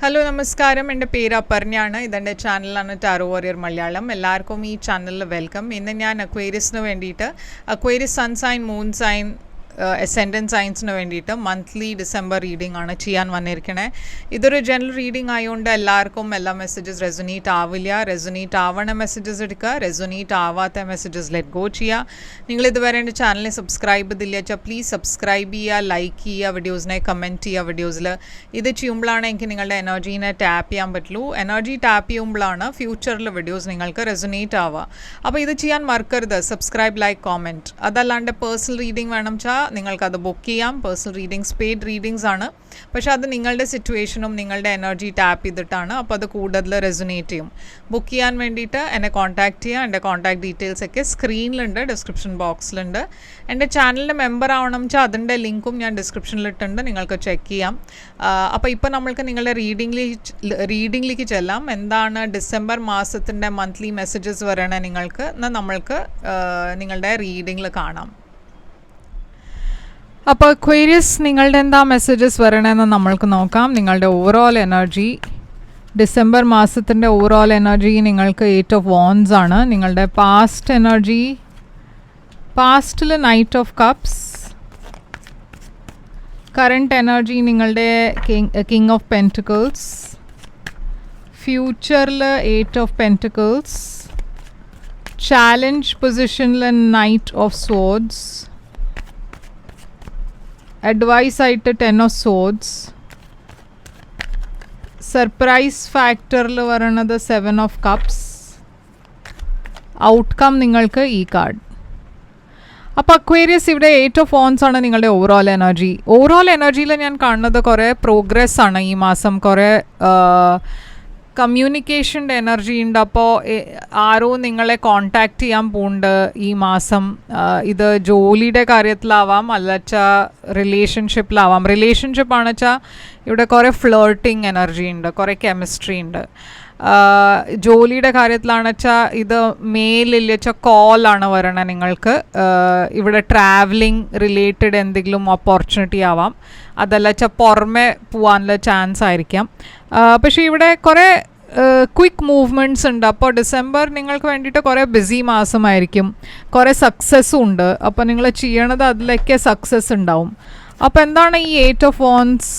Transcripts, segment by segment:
Hello നമസ്കാരം, എൻ്റെ പേര് അപർണയാണ്. ഇതെൻ്റെ ചാനലാണ് ടാരോ വാരിയർ മലയാളം. എല്ലാവർക്കും ഈ ചാനലിൽ വെൽക്കം. ഇന്ന് ഞാൻ അക്വേരിയസിന് വേണ്ടിയിട്ട് Aquarius sun sign, moon sign, ascendant സയൻസിന് വേണ്ടിയിട്ട് മന്ത്ലി ഡിസംബർ റീഡിംഗ് ആണ് ചെയ്യാൻ വന്നിരിക്കണേ. ഇതൊരു ജനറൽ റീഡിംഗ് ആയതുകൊണ്ട് എല്ലാവർക്കും എല്ലാ മെസ്സേജസ് റെസൊനേറ്റ് ആവില്ല. റെസൊനേറ്റ് ആവണ മെസ്സേജസ് എടുക്കുക, റെസൊനേറ്റ് ആവാത്ത മെസ്സേജസ് ലെറ്റ് ഗോ ചെയ്യുക. നിങ്ങൾ ഇതുവരെ എൻ്റെ ചാനലിനെ സബ്സ്ക്രൈബ് ചെയ്തില്ല വെച്ചാൽ പ്ലീസ് സബ്സ്ക്രൈബ് ചെയ്യുക, ലൈക്ക് ചെയ്യുക, വീഡിയോസിനെ കമൻറ്റ് ചെയ്യുക. വീഡിയോസിൽ ഇത് ചെയ്യുമ്പോഴാണ് എനിക്ക് നിങ്ങളുടെ എനർജീനെ ടാപ്പ് ചെയ്യാൻ പറ്റുള്ളൂ. എനർജി ടാപ്പ് ചെയ്യുമ്പോഴാണ് ഫ്യൂച്ചറിൽ വീഡിയോസ് നിങ്ങൾക്ക് റെസൊനേറ്റ് ആവുക. അപ്പോൾ ഇത് ചെയ്യാൻ മറക്കരുത്. Subscribe, like, comment. അതല്ലാണ്ട് പേഴ്സണൽ റീഡിംഗ് വേണം വെച്ചാൽ നിങ്ങൾക്കത് ബുക്ക് ചെയ്യാം. പേഴ്സണൽ റീഡിങ്സ് പെയ്ഡ് റീഡിങ്സ് ആണ്, പക്ഷെ അത് നിങ്ങളുടെ സിറ്റുവേഷനും നിങ്ങളുടെ എനർജി ടാപ്പ് ചെയ്തിട്ടാണ്. അപ്പോൾ അത് കൂടുതൽ റെസൊനേറ്റ് ചെയ്യും. ബുക്ക് ചെയ്യാൻ വേണ്ടിയിട്ട് എന്നെ കോൺടാക്റ്റ് ചെയ്യുക. എൻ്റെ കോൺടാക്ട് ഡീറ്റെയിൽസ് ഒക്കെ സ്ക്രീനിലുണ്ട്, ഡിസ്ക്രിപ്ഷൻ ബോക്സിലുണ്ട്. എൻ്റെ ചാനലിൻ്റെ മെമ്പർ ആവണം വെച്ചാൽ അതിൻ്റെ ലിങ്കും ഞാൻ ഡിസ്ക്രിപ്ഷനിലിട്ടുണ്ട്, നിങ്ങൾക്ക് ചെക്ക് ചെയ്യാം. അപ്പോൾ ഇപ്പോൾ നമ്മൾക്ക് നിങ്ങളുടെ റീഡിങ്ങിലേക്ക് ചെല്ലാം. എന്താണ് ഡിസംബർ മാസത്തിൻ്റെ മന്ത്ലി മെസ്സേജസ് വരണേ നിങ്ങൾക്ക് എന്നാൽ നമ്മൾക്ക് നിങ്ങളുടെ റീഡിങ്ങിൽ കാണാം. അപ്പോൾ അക്വേരിയസ്, നിങ്ങളുടെ എന്താ മെസ്സേജസ് വരണമെന്ന് നമ്മൾക്ക് നോക്കാം. നിങ്ങളുടെ ഓവറോൾ എനർജി, ഡിസംബർ മാസത്തിൻ്റെ ഓവറോൾ എനർജി നിങ്ങൾക്ക് 8 ഓഫ് വാൻഡ്സ് ആണ്. നിങ്ങളുടെ പാസ്റ്റ് എനർജി, പാസ്റ്റിൽ knight of cups. Current energy നിങ്ങളുടെ കിങ് ഓഫ് പെൻറ്റിക്കിൾസ്. ഫ്യൂച്ചറിൽ 8 ഓഫ് പെൻറ്റിക്കിൾസ്. ചാലഞ്ച് പൊസിഷനിൽ നൈറ്റ് ഓഫ് സോഡ്സ്. അഡ്വൈസ് ആയിട്ട് 10 ഓഫ് സോഡ്സ്. സർപ്രൈസ് ഫാക്ടറിൽ പറയണത് 7 ഓഫ് കപ്സ്. ഔട്ട്കം നിങ്ങൾക്ക് ഈ കാർഡ്. അപ്പോൾ അക്വേരിയസ്, ഇവിടെ 8 ഓഫ് വാൻഡ്സ് ആണ് നിങ്ങളുടെ ഓവറോൾ എനർജി. ഓവറോൾ എനർജിയിൽ ഞാൻ കാണുന്നത് കുറേ പ്രോഗ്രസ് ആണ് ഈ മാസം. കുറേ കമ്മ്യൂണിക്കേഷൻ്റെ എനർജി ഉണ്ട്. അപ്പോൾ ആരോ നിങ്ങളെ കോണ്ടാക്റ്റ് ചെയ്യാൻ പോകുന്നുണ്ട് ഈ മാസം. ഇത് ജോലിയുടെ കാര്യത്തിലാവാം, അല്ലച്ചാൽ റിലേഷൻഷിപ്പിലാവാം. റിലേഷൻഷിപ്പാണെന്ന് വെച്ചാൽ ഇവിടെ കുറേ ഫ്ലേർട്ടിങ് എനർജി ഉണ്ട്, കുറേ കെമിസ്ട്രി ഉണ്ട്. ജോലിയുടെ കാര്യത്തിലാണെന്ന് വെച്ചാൽ ഇത് മെയിലില്ല വെച്ചാൽ കോളാണ് വരണത് നിങ്ങൾക്ക്. ഇവിടെ ട്രാവലിംഗ് റിലേറ്റഡ് എന്തെങ്കിലും ഓപ്പർച്യൂണിറ്റി ആവാം, അതല്ല വെച്ചാൽ പുറമെ പോകാനുള്ള ചാൻസ് ആയിരിക്കാം. പക്ഷേ ഇവിടെ കുറേ ക്വിക്ക് മൂവ്മെൻറ്റ്സ് ഉണ്ട്. അപ്പോൾ ഡിസംബർ നിങ്ങൾക്ക് വേണ്ടിയിട്ട് കുറേ ബിസി മാസമായിരിക്കും. കുറേ സക്സസ്സും ഉണ്ട്. അപ്പോൾ നിങ്ങൾ ചെയ്യണത് അതിലൊക്കെ സക്സസ് ഉണ്ടാവും. അപ്പോൾ എന്താണ് ഈ 8 ഓഫ് വാൻഡ്സ്?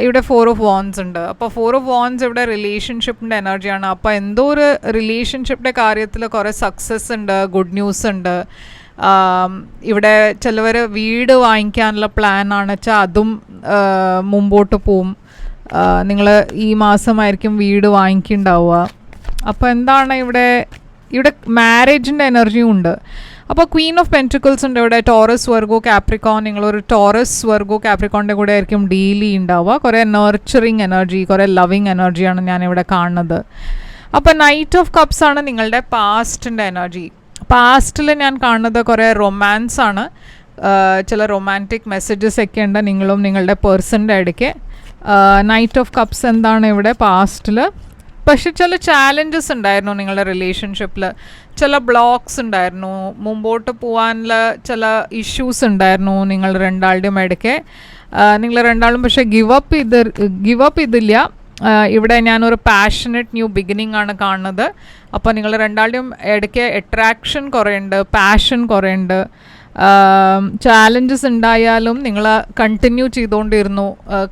ഇവിടെ 4 ഓഫ് വാൻഡ്സ് ഉണ്ട്. അപ്പോൾ 4 ഓഫ് വാൻഡ്സ് ഇവിടെ റിലേഷൻഷിപ്പിൻ്റെ എനർജിയാണ്. അപ്പോൾ എന്തോ ഒരു റിലേഷൻഷിപ്പിൻ്റെ കാര്യത്തിൽ കുറേ സക്സസ് ഉണ്ട്, ഗുഡ് ന്യൂസ് ഉണ്ട്. ഇവിടെ ചിലവർ വീട് വാങ്ങിക്കാനുള്ള പ്ലാനാണ് വെച്ചാൽ അതും മുമ്പോട്ട് പോവും. നിങ്ങൾ ഈ മാസമായിരിക്കും വീട് വാങ്ങിക്കുന്നുണ്ടാവുക. അപ്പോൾ എന്താണ് ഇവിടെ മാരേജിൻ്റെ എനർജിയും ഉണ്ട്. അപ്പോൾ ക്വീൻ ഓഫ് പെൻറ്റിക്കിൾസ് ഉണ്ട് ഇവിടെ. Taurus, Virgo, Capricorn. നിങ്ങളൊരു ടോറസ്, വെർഗോ, കാപ്രിക്കോണിൻ്റെ കൂടെ ആയിരിക്കും ഡെയിലി ഉണ്ടാവുക. കുറേ നർച്ചറിങ് എനർജി, കുറേ ലവിങ് എനർജിയാണ് ഞാനിവിടെ കാണുന്നത്. അപ്പോൾ നൈറ്റ് ഓഫ് കപ്സ് ആണ് നിങ്ങളുടെ പാസ്റ്റിൻ്റെ എനർജി. പാസ്റ്റിൽ ഞാൻ കാണുന്നത് കുറേ റൊമാൻസ് ആണ്. ചില റൊമാൻറ്റിക് മെസ്സേജസ് ഒക്കെ ഉണ്ട് നിങ്ങളും നിങ്ങളുടെ പേഴ്സൻ്റെ ഇടയ്ക്ക്. നൈറ്റ് ഓഫ് കപ്സ് എന്താണ് ഇവിടെ പാസ്റ്റിൽ? പക്ഷെ ചില ചാലഞ്ചസ് ഉണ്ടായിരുന്നു നിങ്ങളുടെ റിലേഷൻഷിപ്പിൽ, ചില ബ്ലോക്സ് ഉണ്ടായിരുന്നു, മുമ്പോട്ട് പോകാനുള്ള ചില ഇഷ്യൂസ് ഉണ്ടായിരുന്നു നിങ്ങൾ രണ്ടാളുടെയും ഇടയ്ക്ക്. നിങ്ങൾ രണ്ടാളും പക്ഷേ ഗിവ് അപ്പ് ചെയ്തില്ല. ഇവിടെ ഞാനൊരു പാഷനറ്റ് ന്യൂ ബിഗിനിങ് ആണ് കാണുന്നത്. അപ്പോൾ നിങ്ങൾ രണ്ടാളുടെയും ഇടയ്ക്ക് അട്രാക്ഷൻ കുറേ ഉണ്ട്, പാഷൻ കുറേ ഉണ്ട്. ചാലഞ്ചസ് ഉണ്ടായാലും നിങ്ങൾ കണ്ടിന്യൂ ചെയ്തുകൊണ്ടിരുന്നു,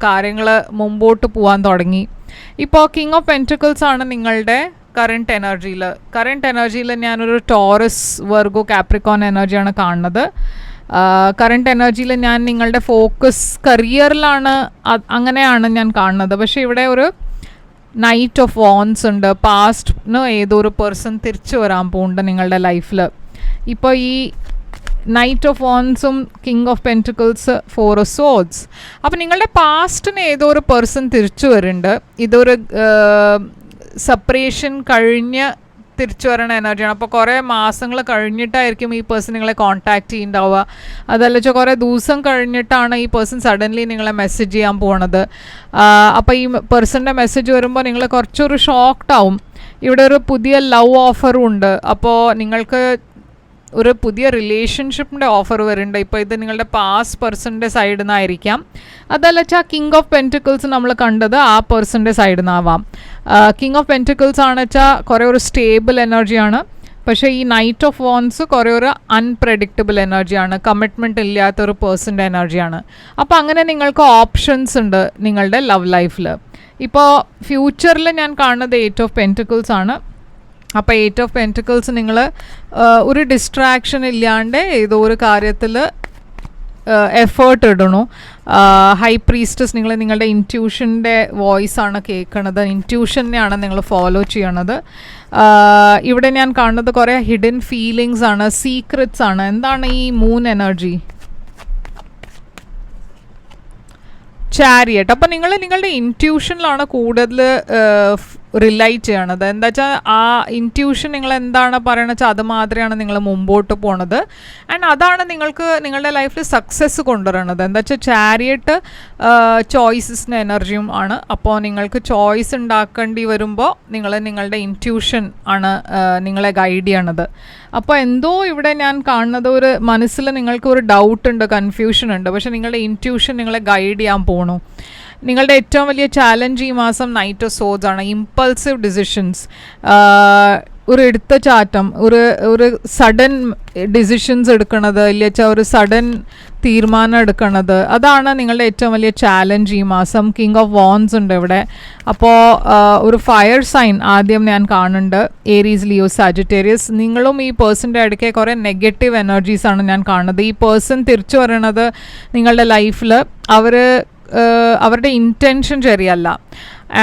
കാര്യങ്ങൾ മുമ്പോട്ട് പോകാൻ തുടങ്ങി. ഇപ്പോൾ കിങ് ഓഫ് പെൻറ്റിക്കിൾസ് ആണ് നിങ്ങളുടെ കറണ്ട് എനർജിയിൽ ഞാനൊരു ടോറസ്, വെർഗോ, കാപ്രിക്കോൺ എനർജിയാണ് കാണുന്നത്. കറണ്ട് എനർജിയിൽ ഞാൻ നിങ്ങളുടെ ഫോക്കസ് കരിയറിലാണ്, അങ്ങനെയാണ് ഞാൻ കാണുന്നത്. പക്ഷേ ഇവിടെ ഒരു നൈറ്റ് ഓഫ് വാൻഡ്സ് ഉണ്ട്. പാസ്റ്റിന് ഏതോ ഒരു പേഴ്സൺ തിരിച്ചു വരാൻ പോകുന്നുണ്ട് നിങ്ങളുടെ ലൈഫിൽ. ഇപ്പോൾ ഈ നൈറ്റ് ഓഫ് വാൻഡ്സും king of pentacles, 4 of swords. അപ്പോൾ നിങ്ങളുടെ പാസ്റ്റിന് ഏതോ ഒരു പേഴ്സൺ തിരിച്ചു വരുന്നുണ്ട്. ഇതൊരു സെപ്പറേഷൻ കഴിഞ്ഞ് തിരിച്ചു വരണ എനർജിയാണ്. അപ്പോൾ കുറേ മാസങ്ങൾ കഴിഞ്ഞിട്ടായിരിക്കും ഈ പേഴ്സൺ നിങ്ങളെ കോൺടാക്റ്റ് ചെയ്യുന്നുണ്ടാവുക. അതല്ല വെച്ചാൽ കുറേ ദിവസം കഴിഞ്ഞിട്ടാണ് ഈ പേഴ്സൺ സഡൻലി നിങ്ങളെ മെസ്സേജ് ചെയ്യാൻ പോണത്. അപ്പോൾ ഈ പേഴ്സൻ്റെ മെസ്സേജ് വരുമ്പോൾ നിങ്ങൾ കുറച്ചൊരു ഷോക്ക്ഡ് ആവും. ഇവിടെ ഒരു പുതിയ ലവ് ഓഫറും ഉണ്ട്. അപ്പോൾ നിങ്ങൾക്ക് ഒരു പുതിയ റിലേഷൻഷിപ്പിൻ്റെ ഓഫർ വരുന്നുണ്ട്. ഇപ്പോൾ ഇത് നിങ്ങളുടെ പാസ്റ്റ് പേഴ്സൻ്റെ സൈഡിൽ നിന്നായിരിക്കാം, അതല്ല വെച്ചാൽ കിങ് ഓഫ് പെൻറ്റിക്കിൾസ് നമ്മൾ കണ്ടത് ആ പേഴ്സൻ്റെ സൈഡിൽ നിന്നാവാം. കിങ് ഓഫ് പെൻറ്റിക്കിൾസ് ആണ് വെച്ചാൽ കുറേ ഒരു സ്റ്റേബിൾ എനർജിയാണ്. പക്ഷേ ഈ നൈറ്റ് ഓഫ് വോൺസ് കുറേ ഒരു അൺപ്രെഡിക്റ്റബിൾ എനർജിയാണ്, കമ്മിറ്റ്മെൻറ്റ് ഇല്ലാത്തൊരു പേഴ്സൻ്റെ എനർജിയാണ്. അപ്പോൾ അങ്ങനെ നിങ്ങൾക്ക് ഓപ്ഷൻസ് ഉണ്ട് നിങ്ങളുടെ ലവ് ലൈഫിൽ. ഇപ്പോൾ ഫ്യൂച്ചറിൽ ഞാൻ കാണുന്നത് 8 ഓഫ് പെൻറ്റിക്കിൾസ് ആണ്. അപ്പോൾ 8 ഓഫ് പെൻറ്റിക്കിൾസ് നിങ്ങൾ ഒരു ഡിസ്ട്രാക്ഷൻ ഇല്ലാണ്ട് ഏതോ ഒരു കാര്യത്തിൽ എഫേർട്ട് ഇടണു. ഹൈ പ്രീസ്റ്റസ് നിങ്ങൾ നിങ്ങളുടെ ഇൻറ്റ്യൂഷൻ്റെ വോയിസാണ് കേൾക്കണത്, ഇൻറ്റ്യൂഷനെയാണ് നിങ്ങൾ ഫോളോ ചെയ്യണത്. ഇവിടെ ഞാൻ കാണുന്നത് കുറേ ഹിഡൻ ഫീലിങ്സ് ആണ്, സീക്രറ്റ്സ് ആണ്. എന്താണ് ഈ മൂൺ എനർജി? ചാരിയറ്റ്. അപ്പോൾ നിങ്ങൾ നിങ്ങളുടെ ഇൻറ്റ്യൂഷനിലാണ് കൂടുതൽ റിലൈ ചെയ്യണത്. എന്താ വെച്ചാൽ ആ ഇൻറ്റ്യൂഷൻ നിങ്ങൾ എന്താണ് പറയണത് വെച്ചാൽ അത് മാത്രമാണ് നിങ്ങൾ മുമ്പോട്ട് പോണത്. ആൻഡ് അതാണ് നിങ്ങൾക്ക് നിങ്ങളുടെ ലൈഫിൽ സക്സസ് കൊണ്ടുവരണത്. എന്താ വെച്ചാൽ ചാരിയറ്റ് ചോയ്സസിൻ്റെ എനർജിയും ആണ്. അപ്പോൾ നിങ്ങൾക്ക് ചോയ്സ് ഉണ്ടാക്കേണ്ടി വരുമ്പോൾ നിങ്ങളുടെ ഇൻറ്റ്യൂഷൻ ആണ് നിങ്ങളെ ഗൈഡ് ചെയ്യണത്. അപ്പോൾ എന്തോ ഇവിടെ ഞാൻ കാണുന്നത് ഒരു മനസ്സിൽ നിങ്ങൾക്ക് ഒരു ഡൗട്ട് ഉണ്ട്, കൺഫ്യൂഷൻ ഉണ്ട്, പക്ഷേ നിങ്ങളുടെ ഇൻറ്റ്യൂഷൻ നിങ്ങളെ ഗൈഡ് ചെയ്യാൻ പോണു. നിങ്ങളുടെ ഏറ്റവും വലിയ ചാലഞ്ച് ഈ മാസം നൈറ്റ് ഓഫ് സോഡ്സ് ആണ്. ഇമ്പൾസീവ് ഡിസിഷൻസ്, ഒരു എടുത്തചാട്ടം, ഒരു സഡൻ ഡിസിഷൻസ് എടുക്കണത്, ഇല്ല ഒരു സഡൻ തീരുമാനം എടുക്കണത്, അതാണ് നിങ്ങളുടെ ഏറ്റവും വലിയ ചാലഞ്ച് ഈ മാസം. കിങ് ഓഫ് വോൺസ് ഉണ്ട് ഇവിടെ. അപ്പോൾ ഒരു ഫയർ സൈൻ ആദ്യം ഞാൻ കാണുന്നുണ്ട്, ഏരീസ്, ലിയോ, സാജിറ്റേറിയസ്. നിങ്ങളും ഈ പേഴ്സൻ്റെ ഇടയ്ക്ക് കുറേ നെഗറ്റീവ് എനർജീസാണ് ഞാൻ കാണുന്നത്. ഈ പേഴ്സൺ തിരിച്ചു വരണത് നിങ്ങളുടെ ലൈഫിൽ അവരുടെ ഇൻറ്റൻഷൻ ശരിയല്ല.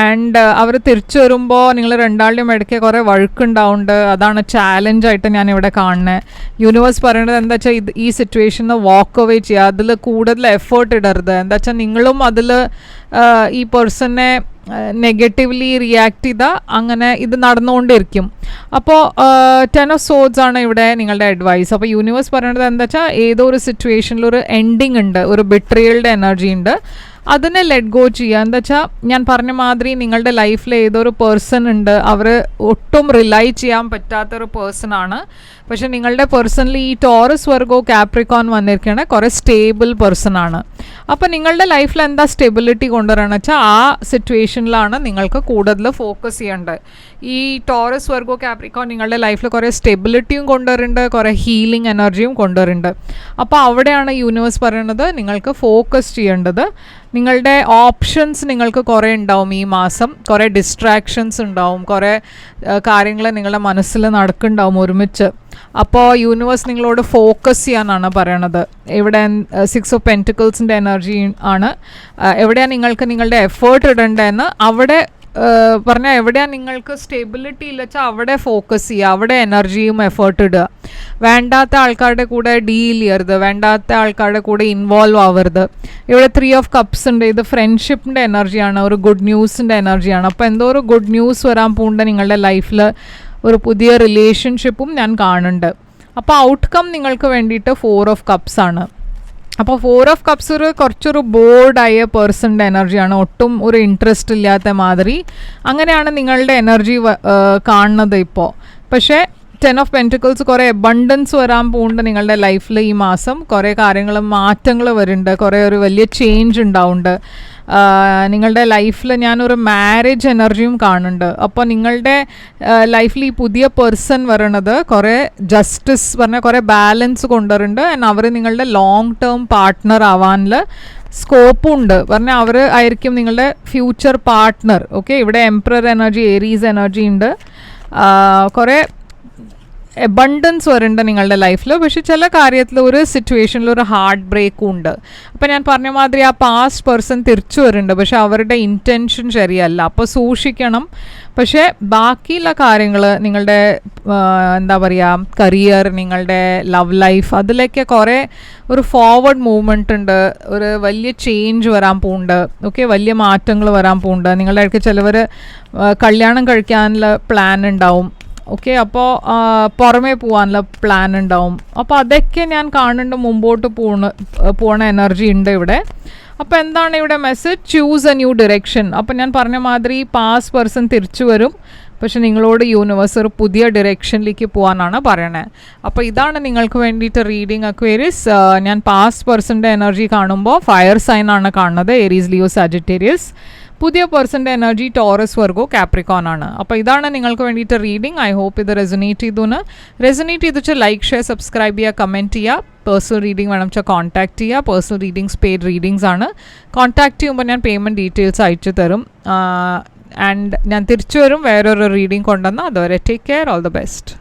ആൻഡ് അവർ തിരിച്ചു വരുമ്പോൾ നിങ്ങൾ രണ്ടാളുടെയും ഇടയ്ക്ക് കുറേ വഴക്കുണ്ടാവുന്നുണ്ട്. അതാണ് ചാലഞ്ചായിട്ട് ഞാൻ ഇവിടെ കാണുന്നത്. യൂണിവേഴ്സ് പറയുന്നത് എന്താ വെച്ചാൽ ഈ സിറ്റുവേഷനിൽ വാക്ക് അവേ ചെയ്യുക, അതിൽ കൂടുതൽ എഫേർട്ട് ഇടരുത്. എന്താ വെച്ചാൽ നിങ്ങളും അതിൽ ഈ പേഴ്സണെ നെഗറ്റീവ്ലി റിയാക്ട് ചെയ്താൽ അങ്ങനെ ഇത് നടന്നുകൊണ്ടിരിക്കും. അപ്പോൾ 10 ഓഫ് സോഡ്സ് ആണ് ഇവിടെ നിങ്ങളുടെ അഡ്വൈസ്. അപ്പോൾ യൂണിവേഴ്സ് പറയുന്നത് എന്താ വെച്ചാൽ ഏതോ ഒരു സിറ്റുവേഷനിൽ ഒരു എൻഡിങ് ഉണ്ട്, ഒരു ബിട്രിയലുടെ എനർജി ഉണ്ട്, അതിനെ ലെറ്റ് ഗോ ചെയ്യുക. എന്താ വെച്ചാൽ ഞാൻ പറഞ്ഞ മാതിരി നിങ്ങളുടെ ലൈഫിൽ ഏതൊരു പേഴ്സൺ ഉണ്ട്, അവർ ഒട്ടും റിലൈ ചെയ്യാൻ പറ്റാത്തൊരു പേഴ്സൺ ആണ്. പക്ഷെ നിങ്ങളുടെ പേഴ്സണിൽ ഈ ടോറസ്, വെർഗോ, കാപ്രിക്കോൺ വന്നിരിക്കുകയാണ് കുറേ സ്റ്റേബിൾ പേഴ്സൺ ആണ്. അപ്പോൾ നിങ്ങളുടെ ലൈഫിൽ എന്താ സ്റ്റെബിലിറ്റി കൊണ്ടുവരണം വെച്ചാൽ ആ സിറ്റുവേഷനിലാണ് നിങ്ങൾക്ക് കൂടുതൽ ഫോക്കസ് ചെയ്യേണ്ടത്. ഈ ടോറസ്, വെർഗോ, കാപ്രിക്കോൺ നിങ്ങളുടെ ലൈഫിൽ കുറേ സ്റ്റെബിലിറ്റിയും കൊണ്ടുവരുന്നുണ്ട്, കുറേ ഹീലിംഗ് എനർജിയും കൊണ്ടുവരുന്നുണ്ട്. അപ്പോൾ അവിടെയാണ് യൂണിവേഴ്സ് പറയുന്നത് നിങ്ങൾക്ക് ഫോക്കസ് ചെയ്യേണ്ടത്. നിങ്ങളുടെ ഓപ്ഷൻസ് നിങ്ങൾക്ക് കുറേ ഉണ്ടാവും ഈ മാസം, കുറേ ഡിസ്ട്രാക്ഷൻസ് ഉണ്ടാവും, കുറേ കാര്യങ്ങൾ നിങ്ങളുടെ മനസ്സിൽ നടക്കുന്നുണ്ടാവും ഒരുമിച്ച്. അപ്പോൾ യൂണിവേഴ്സ് നിങ്ങളോട് ഫോക്കസ് ചെയ്യാനാണ് പറയണത്. ഇവിടെ 6 ഓഫ് പെൻറ്റിക്കിൾസിൻ്റെ എനർജി ആണ്. എവിടെയാണ് നിങ്ങൾക്ക് നിങ്ങളുടെ എഫേർട്ട് ഇടേണ്ടതെന്ന് അവിടെ പറഞ്ഞാൽ എവിടെയാണ് നിങ്ങൾക്ക് സ്റ്റെബിലിറ്റി ഇല്ല വെച്ചാൽ അവിടെ ഫോക്കസ് ചെയ്യുക, അവിടെ എനർജിയും എഫേർട്ട് ഇടുക. വേണ്ടാത്ത ആൾക്കാരുടെ കൂടെ ഡീൽ ചെയ്യരുത്, വേണ്ടാത്ത ആൾക്കാരുടെ കൂടെ ഇൻവോൾവ് ആവരുത്. ഇവിടെ 3 ഓഫ് കപ്സ് ഉണ്ട്. ഇത് ഫ്രണ്ട്ഷിപ്പിൻ്റെ എനർജിയാണ്, ഒരു ഗുഡ് ന്യൂസിൻ്റെ എനർജിയാണ്. അപ്പോൾ എന്തോ ഒരു ഗുഡ് ന്യൂസ് വരാൻ പോകുന്നുണ്ട് നിങ്ങളുടെ ലൈഫിൽ, ഒരു പുതിയ റിലേഷൻഷിപ്പും ഞാൻ കാണുന്നുണ്ട്. അപ്പോൾ ഔട്ട്കം നിങ്ങൾക്ക് വേണ്ടിയിട്ട് 4 ഓഫ് കപ്സ് ആണ്. അപ്പോൾ 4 ഓഫ് കപ്സ് കുറച്ചൊരു ബോർഡായ പേഴ്സണിൻ്റെ എനർജിയാണ്, ഒട്ടും ഒരു ഇൻട്രസ്റ്റ് ഇല്ലാത്ത മാതിരി. അങ്ങനെയാണ് നിങ്ങളുടെ എനർജി കാണുന്നത് ഇപ്പോൾ. പക്ഷേ 10 ഓഫ് പെൻറ്റിക്കിൾസ് കുറേ അബണ്ടൻസ് വരാൻ പോകുന്നുണ്ട് നിങ്ങളുടെ ലൈഫിൽ ഈ മാസം. കുറേ കാര്യങ്ങൾ മാറ്റങ്ങൾ വരുന്നുണ്ട്, കുറേ ഒരു വലിയ ചേഞ്ച് ഉണ്ടാവുന്നുണ്ട് നിങ്ങളുടെ ലൈഫിൽ. ഞാനൊരു മാരേജ് എനർജിയും കാണുന്നുണ്ട്. അപ്പോൾ നിങ്ങളുടെ ലൈഫിൽ ഈ പുതിയ പേഴ്സൺ വരണത് കുറേ ജസ്റ്റിസ് പറഞ്ഞാൽ കുറേ ബാലൻസ് കൊണ്ടുവരുന്നുണ്ട്. ആൻഡ് അവർ നിങ്ങളുടെ ലോങ് ടേം പാർട്ട്ണർ ആവാനുള്ള സ്കോപ്പും ഉണ്ട്. പറഞ്ഞാൽ അവർ ആയിരിക്കും നിങ്ങളുടെ ഫ്യൂച്ചർ പാർട്ട്ണർ. ഓക്കെ, ഇവിടെ എംപറർ എനർജി, ഏരീസ് എനർജി ഉണ്ട്. കുറേ എബണ്ടൻസ് വരുന്നുണ്ട് നിങ്ങളുടെ ലൈഫിൽ. പക്ഷെ ചില കാര്യത്തിൽ ഒരു സിറ്റുവേഷനിൽ ഒരു ഹാർട്ട് ബ്രേക്കും ഉണ്ട്. അപ്പോൾ ഞാൻ പറഞ്ഞ മാതിരി ആ പാസ്റ്റ് പേഴ്സൺ തിരിച്ചു വരുന്നുണ്ട്, പക്ഷെ അവരുടെ ഇൻറ്റൻഷൻ ശരിയല്ല. അപ്പോൾ സൂക്ഷിക്കണം. പക്ഷേ ബാക്കിയുള്ള കാര്യങ്ങൾ നിങ്ങളുടെ എന്താ പറയുക, കരിയർ, നിങ്ങളുടെ ലവ് ലൈഫ്, അതിലൊക്കെ കുറേ ഒരു ഫോർവേഡ് മൂവ്മെൻ്റ് ഉണ്ട്, ഒരു വലിയ ചേഞ്ച് വരാൻ പോകുന്നുണ്ട്. ഓക്കെ, വലിയ മാറ്റങ്ങൾ വരാൻ പോകുന്നുണ്ട്. നിങ്ങളുടെ ഇടയ്ക്ക് ചിലവർ കല്യാണം കഴിക്കാനുള്ള പ്ലാൻ ഉണ്ടാവും. ഓക്കെ, അപ്പോൾ പുറമേ പോകാനുള്ള പ്ലാൻ ഉണ്ടാവും. അപ്പോൾ അതൊക്കെ ഞാൻ കാണുന്നുണ്ട്, മുമ്പോട്ട് പോണ എനർജി ഉണ്ട് ഇവിടെ. അപ്പോൾ എന്താണ് ഇവിടെ message? Choose A new direction. അപ്പോൾ ഞാൻ പറഞ്ഞ മാതിരി പാസ്റ്റ് പേഴ്സൺ തിരിച്ചു വരും, പക്ഷെ നിങ്ങളോട് യൂണിവേഴ്സ് ഒരു പുതിയ ഡിറക്ഷനിലേക്ക് പോകാനാണ് പറയണത്. അപ്പോൾ ഇതാണ് നിങ്ങൾക്ക് വേണ്ടിയിട്ട് റീഡിങ് അക്വേറിയസ്. ഞാൻ പാസ്റ്റ് പേഴ്സൻ്റെ എനർജി കാണുമ്പോൾ ഫയർ സൈൻ ആണ് കാണുന്നത്, ഏരീസ്, ലിയോ, സാജിറ്റേറിയസ്. പുതിയ പേഴ്സൻ്റെ എനർജി ടോറസ്, വെർഗോ, കാപ്രിക്കോൺ ആണ്. അപ്പോൾ ഇതാണ് നിങ്ങൾക്ക് വേണ്ടിയിട്ട് റീഡിങ്. ഐ ഹോപ്പ് ഇത് റെസൊനേറ്റ് ചെയ്തു വെച്ചാൽ ലൈക്ക്, ഷെയർ, സബ്സ്ക്രൈബ് ചെയ്യുക, കമൻറ്റ് ചെയ്യുക. പേഴ്സണൽ റീഡിംഗ് വേണം വെച്ചാൽ കോൺടാക്ട് ചെയ്യുക. പേഴ്സണൽ റീഡിങ്സ് പെയ്ഡ് റീഡിങ്സ് ആണ്. കോൺടാക്ട് ചെയ്യുമ്പോൾ ഞാൻ പേയ്മെൻറ്റ് ഡീറ്റെയിൽസ് അയച്ചു തരും. ആൻഡ് ഞാൻ തിരിച്ചു വരും വേറൊരു റീഡിംഗ് കൊണ്ടുവന്നാൽ. അതുവരെ take care, all the best.